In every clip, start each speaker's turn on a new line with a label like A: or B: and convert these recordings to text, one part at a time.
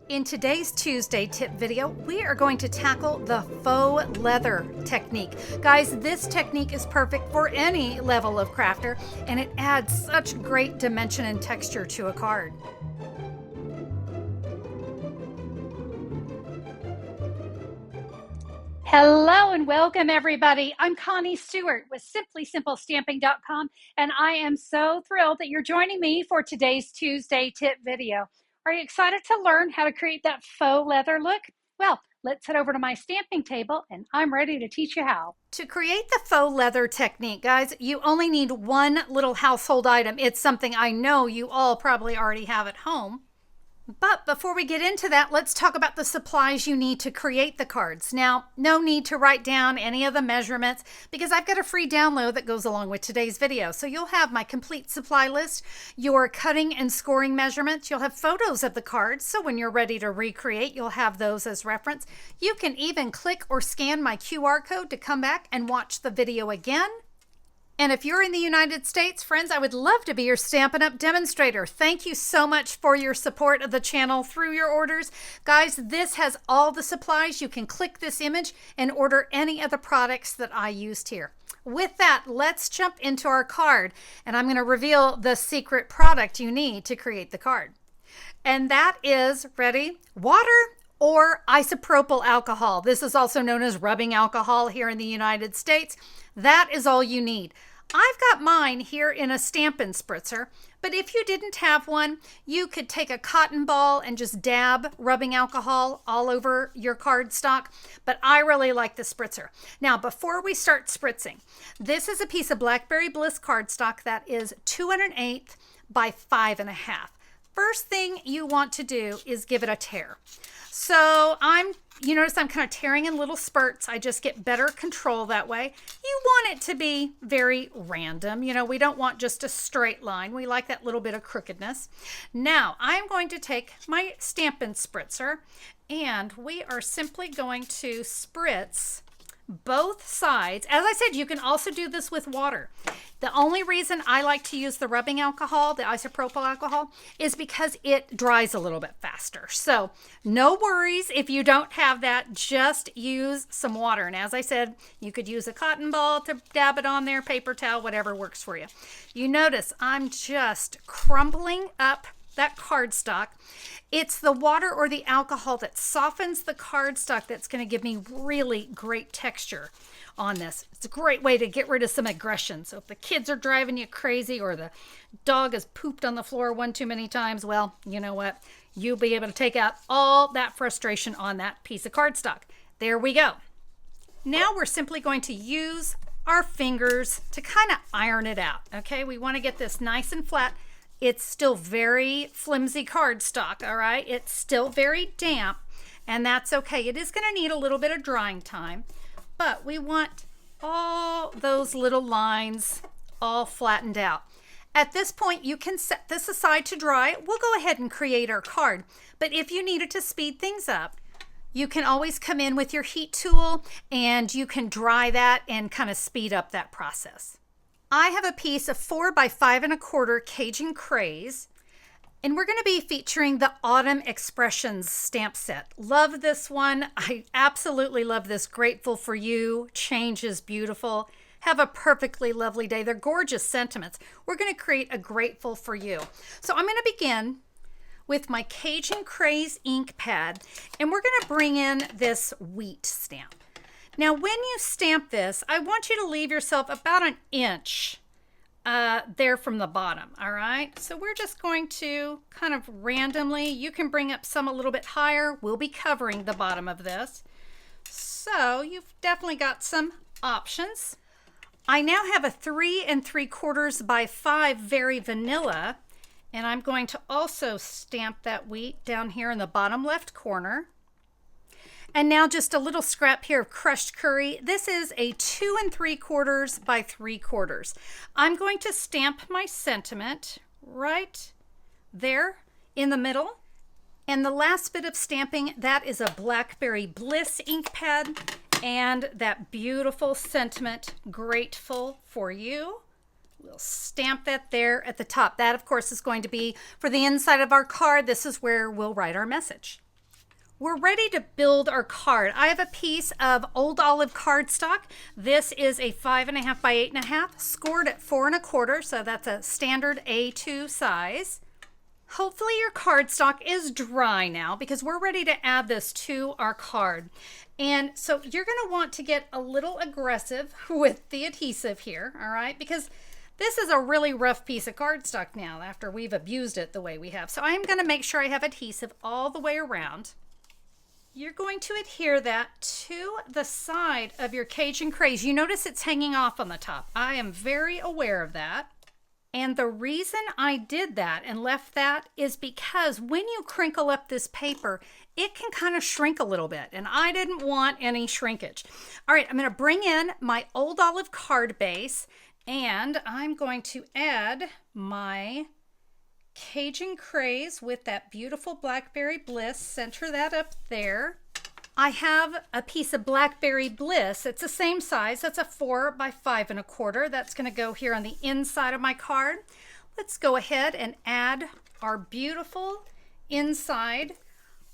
A: In today's Tuesday tip video, we are going to tackle the faux leather technique. Guys, this technique is perfect for any level of crafter, and it adds such great dimension and texture to a card. Hello and welcome everybody. I'm Connie Stewart with SimplySimpleStamping.com, and I am so thrilled that you're joining me for today's Tuesday tip video. Are you excited to learn how to create that faux leather look? Well, let's head over to my stamping table and I'm ready to teach you how. To create the faux leather technique, guys, you only need one little household item. It's something I know you all probably already have at home. But before we get into that, let's talk about the supplies you need to create the cards. Now, no need to write down any of the measurements because I've got a free download that goes along with today's video. So you'll have my complete supply list, your cutting and scoring measurements. You'll have photos of the cards, so when you're ready to recreate, you'll have those as reference. You can even click or scan my QR code to come back and watch the video again. And if you're in the United States, friends, I would love to be your Stampin' Up! Demonstrator. Thank you so much for your support of the channel through your orders. Guys, this has all the supplies. You can click this image and order any of the products that I used here. With that, let's jump into our card. And I'm going to reveal the secret product you need to create the card. And that is, ready, water or isopropyl alcohol. This is also known as rubbing alcohol here in the United States. That is all you need. I've got mine here in a Stampin' Spritzer, but if you didn't have one, you could take a cotton ball and just dab rubbing alcohol all over your cardstock, but I really like the spritzer. Now, before we start spritzing, this is a piece of Blackberry Bliss cardstock that is 2 1/8 by 5 1/2. First thing you want to do is give it a tear. So you notice I'm kind of tearing in little spurts. I just get better control that way. You want it to be very random. You know, we don't want just a straight line. We like that little bit of crookedness. Now, I'm going to take my Stampin' Spritzer and we are simply going to spritz both sides. As I said, you can also do this with water. The only reason I like to use the rubbing alcohol, the isopropyl alcohol, is because it dries a little bit faster. So no worries if you don't have that, just use some water. And as I said, you could use a cotton ball to dab it on there, paper towel, whatever works for you. You notice I'm just crumbling up that cardstock. It's the water or the alcohol that softens the cardstock that's going to give me really great texture on this. It's a great way to get rid of some aggression. So if the kids are driving you crazy or the dog has pooped on the floor one too many times, well, you know what? You'll be able to take out all that frustration on that piece of cardstock. There we go. Now we're simply going to use our fingers to kind of iron it out. Okay, we want to get this nice and flat. It's still very flimsy cardstock, all right? It's still very damp, and that's okay. It is going to need a little bit of drying time, but we want all those little lines all flattened out. At this point, you can set this aside to dry. We'll go ahead and create our card, but if you needed to speed things up, you can always come in with your heat tool, and you can dry that and kind of speed up that process. I have a piece of 4 by 5 1/4 Cajun Craze, and we're going to be featuring the Autumn Expressions stamp set. Love this one. I absolutely love this. Grateful for you. Change is beautiful. Have a perfectly lovely day. They're gorgeous sentiments. We're going to create a grateful for you. So I'm going to begin with my Cajun Craze ink pad, and we're going to bring in this wheat stamp. Now, when you stamp this, I want you to leave yourself about 1 inch there from the bottom, all right? So we're just going to kind of randomly, you can bring up some a little bit higher. We'll be covering the bottom of this. So you've definitely got some options. I now have a 3 3/4 by 5 Very Vanilla, and I'm going to also stamp that wheat down here in the bottom left corner. And now just a little scrap here of crushed curry. This is a 2 3/4 by 3/4. I'm going to stamp my sentiment right there in the middle. And the last bit of stamping, that is a Blackberry Bliss ink pad and that beautiful sentiment, grateful for you. We'll stamp that there at the top. That, of course, is going to be for the inside of our card. This is where we'll write our message. We're ready to build our card. I have a piece of old olive cardstock. This is a 5.5 by 8.5, scored at 4.25, so that's a standard A2 size. Hopefully your cardstock is dry now because we're ready to add this to our card. And so you're going to want to get a little aggressive with the adhesive here, all right? Because this is a really rough piece of cardstock now after we've abused it the way we have. So I'm going to make sure I have adhesive all the way around. You're going to adhere that to the side of your Cajun craze. You notice it's hanging off on the top. I am very aware of that. And the reason I did that and left that is because when you crinkle up this paper, it can kind of shrink a little bit. And I didn't want any shrinkage. All right, I'm going to bring in my old olive card base and I'm going to add my Cajun craze with that beautiful Blackberry Bliss. Center that up there. I have a piece of Blackberry Bliss. It's the same size. That's a 4 by 5.25. That's going to go here on the inside of my card. Let's go ahead and add our beautiful inside.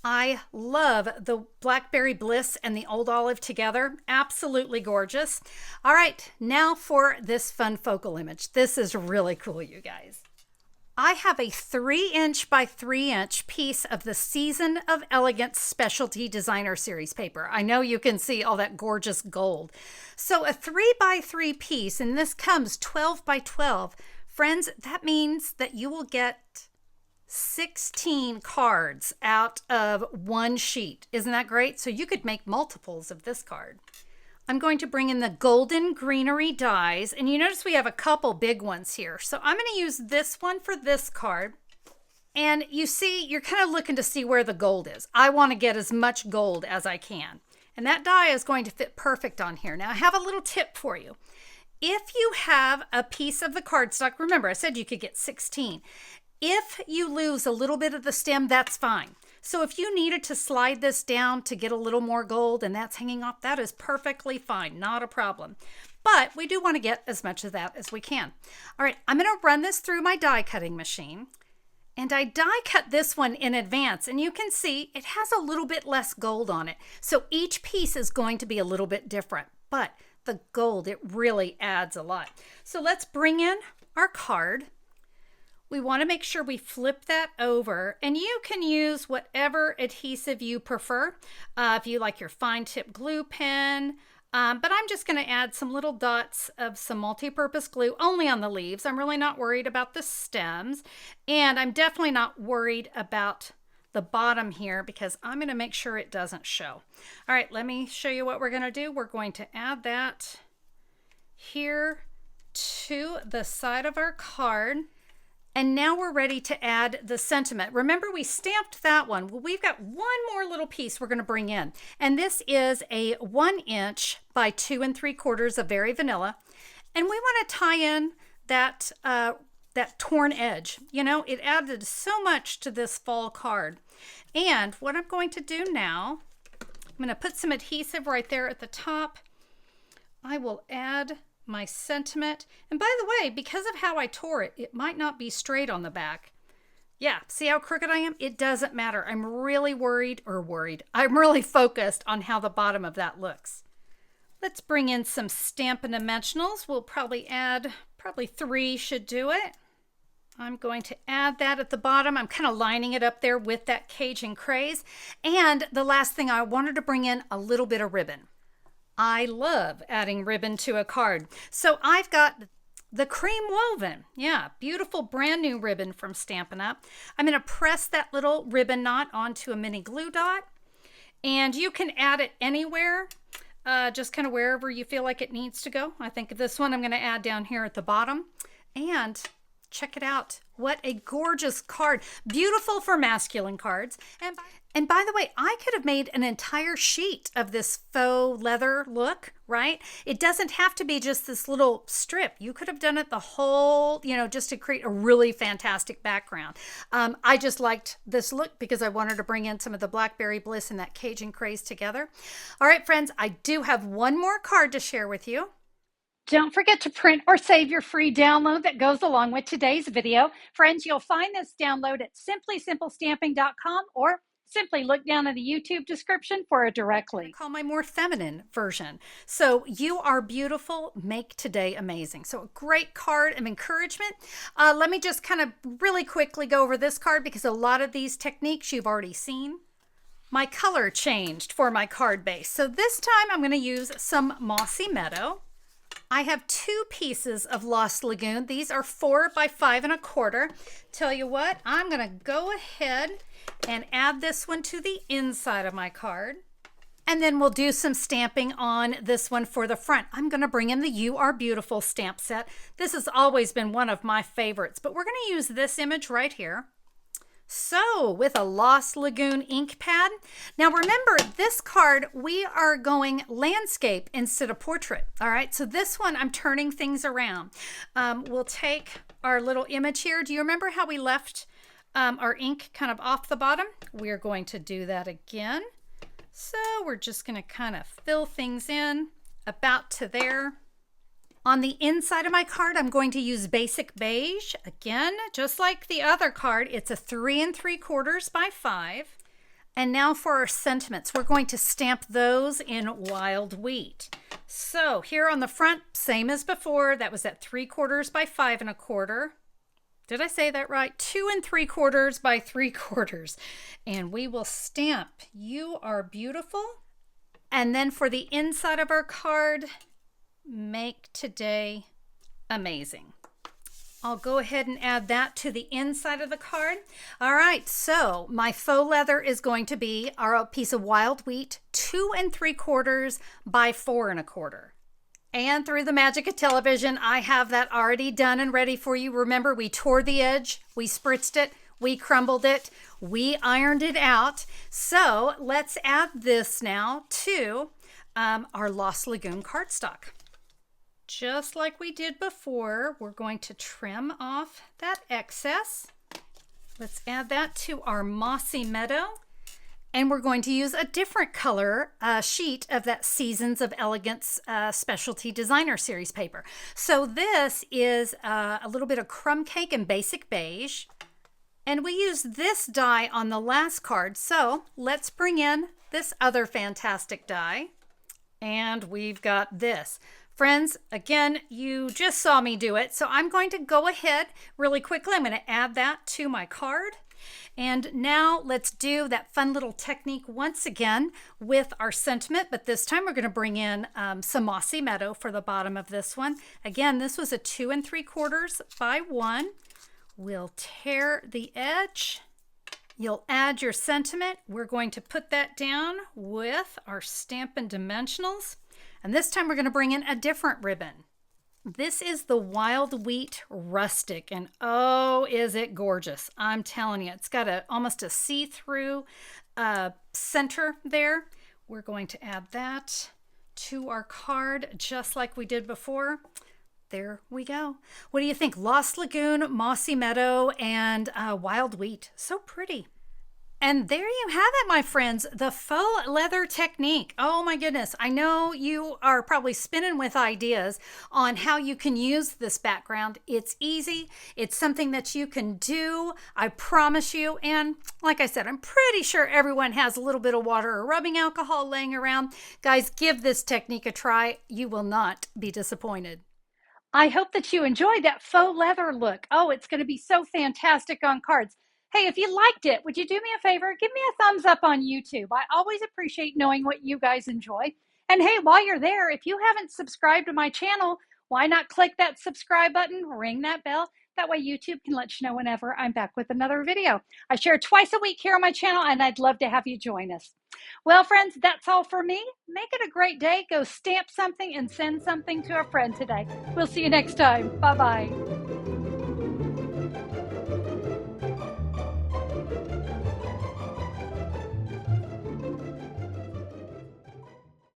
A: I love the Blackberry Bliss and the old olive together. Absolutely gorgeous. All right, now for this fun focal image. This is really cool, you guys. I have a 3-inch by 3-inch piece of the Season of Elegance Specialty Designer Series paper. I know you can see all that gorgeous gold. So a 3 by 3 piece, and this comes 12 by 12. Friends, that means that you will get 16 cards out of one sheet. Isn't that great? So you could make multiples of this card. I'm going to bring in the Golden Greenery dies, and you notice we have a couple big ones here. So I'm going to use this one for this card. And you see, you're kind of looking to see where the gold is. I want to get as much gold as I can. And that die is going to fit perfect on here. Now I have a little tip for you. If you have a piece of the cardstock, remember I said you could get 16. If you lose a little bit of the stem, that's fine. So if you needed to slide this down to get a little more gold and that's hanging off, that is perfectly fine, not a problem. But we do want to get as much of that as we can. All right, I'm going to run this through my die cutting machine. And I die cut this one in advance, and you can see it has a little bit less gold on it. So each piece is going to be a little bit different, but the gold, it really adds a lot. So let's bring in our card. We want to make sure we flip that over, and you can use whatever adhesive you prefer. If you like your fine tip glue pen, but I'm just going to add some little dots of some multi-purpose glue only on the leaves. I'm really not worried about the stems, and I'm definitely not worried about the bottom here because I'm going to make sure it doesn't show. All right, let me show you what we're going to do. We're going to add that here to the side of our card. And now we're ready to add the sentiment. Remember, we stamped that one. Well, we've got one more little piece we're going to bring in. And this is a 1-inch by 2 3/4 of Very Vanilla. And we want to tie in that, that torn edge. You know, it added so much to this fall card. And what I'm going to do now, I'm going to put some adhesive right there at the top. I will add my sentiment. And by the way, because of how I tore it, it might not be straight on the back. Yeah, see how crooked I am? It doesn't matter. I'm really I'm really focused on how the bottom of that looks. Let's bring in some Stampin' Dimensionals. We'll probably add, 3 should do it. I'm going to add that at the bottom. I'm kind of lining it up there with that Cajun craze. And the last thing, I wanted to bring in a little bit of ribbon. I love adding ribbon to a card. So I've got the cream woven. Yeah, beautiful brand new ribbon from Stampin' Up. I'm going to press that little ribbon knot onto a mini glue dot. And you can add it anywhere, just kind of wherever you feel like it needs to go. I think this one I'm going to add down here at the bottom. And check it out. What a gorgeous card. Beautiful for masculine cards. And by the way, I could have made an entire sheet of this faux leather look, right? It doesn't have to be just this little strip. You could have done it the whole, just to create a really fantastic background. I just liked this look because I wanted to bring in some of the Blackberry Bliss and that Cajun craze together. All right, friends, I do have one more card to share with you. Don't forget to print or save your free download that goes along with today's video. Friends, you'll find this download at simplysimplestamping.com or simply look down in the YouTube description for a direct link.
B: I call my more feminine version. So you are beautiful, make today amazing. So a great card of encouragement. Let me just kind of really quickly go over this card because a lot of these techniques you've already seen. My color changed for my card base. So this time I'm going to use some Mossy Meadow. I have 2 pieces of Lost Lagoon. These are 4 by 5 1/4. Tell you what, I'm going to go ahead and add this one to the inside of my card. And then we'll do some stamping on this one for the front. I'm going to bring in the You Are Beautiful stamp set. This has always been one of my favorites, but we're going to use this image right here. So with a Lost Lagoon ink pad. Now remember, this card, we are going landscape instead of portrait. All right, so this one I'm turning things around. We'll take our little image here. Do you remember how we left our ink kind of off the bottom? We're going to do that again. So we're just going to kind of fill things in about to there. On the inside of my card, I'm going to use Basic Beige. Again, just like the other card, it's a 3 3/4 by 5. And now for our sentiments, we're going to stamp those in Wild Wheat. So here on the front, same as before, that was at 3/4 by 5 1/4. Did I say that right? 2 3/4 by 3/4. And we will stamp You Are Beautiful. And then for the inside of our card, make today amazing. I'll go ahead and add that to the inside of the card. All right, so my faux leather is going to be our piece of Wild Wheat, 2 3/4 by 4 1/4. And through the magic of television, I have that already done and ready for you. Remember, we tore the edge, we spritzed it, we crumbled it, we ironed it out. So let's add this now to our Lost Lagoon cardstock. Just like we did before, we're going to trim off that excess. Let's add that to our Mossy Meadow. And we're going to use a different color sheet of that Seasons of Elegance Specialty Designer Series paper. So this is a little bit of Crumb Cake and Basic Beige. And we used this die on the last card. So let's bring in this other fantastic die. And we've got this. Friends, again, you just saw me do it. So I'm going to go ahead really quickly. I'm going to add that to my card. And now let's do that fun little technique once again with our sentiment, but this time we're going to bring in some Mossy Meadow for the bottom of this one. Again, this was a 2 3/4 by 1. We'll tear the edge. You'll add your sentiment. We're going to put that down with our Stampin' Dimensionals. And this time we're going to bring in a different ribbon. This is the Wild Wheat Rustic, and oh, is it gorgeous. I'm telling you, it's got almost a see-through center there. We're going to add that to our card just like we did before. There we go. What do you think? Lost Lagoon, Mossy Meadow, and Wild Wheat. So pretty. And there you have it, my friends, the faux leather technique. Oh my goodness. I know you are probably spinning with ideas on how you can use this background. It's easy. It's something that you can do. I promise you. And like I said, I'm pretty sure everyone has a little bit of water or rubbing alcohol laying around. Guys, give this technique a try. You will not be disappointed.
A: I hope that you enjoyed that faux leather look. Oh, it's going to be so fantastic on cards. Hey, if you liked it, would you do me a favor? Give me a thumbs up on YouTube. I always appreciate knowing what you guys enjoy. And hey, while you're there, if you haven't subscribed to my channel, why not click that subscribe button, ring that bell? That way YouTube can let you know whenever I'm back with another video. I share twice a week here on my channel, and I'd love to have you join us. Well, friends, that's all for me. Make it a great day. Go stamp something and send something to a friend today. We'll see you next time. Bye-bye.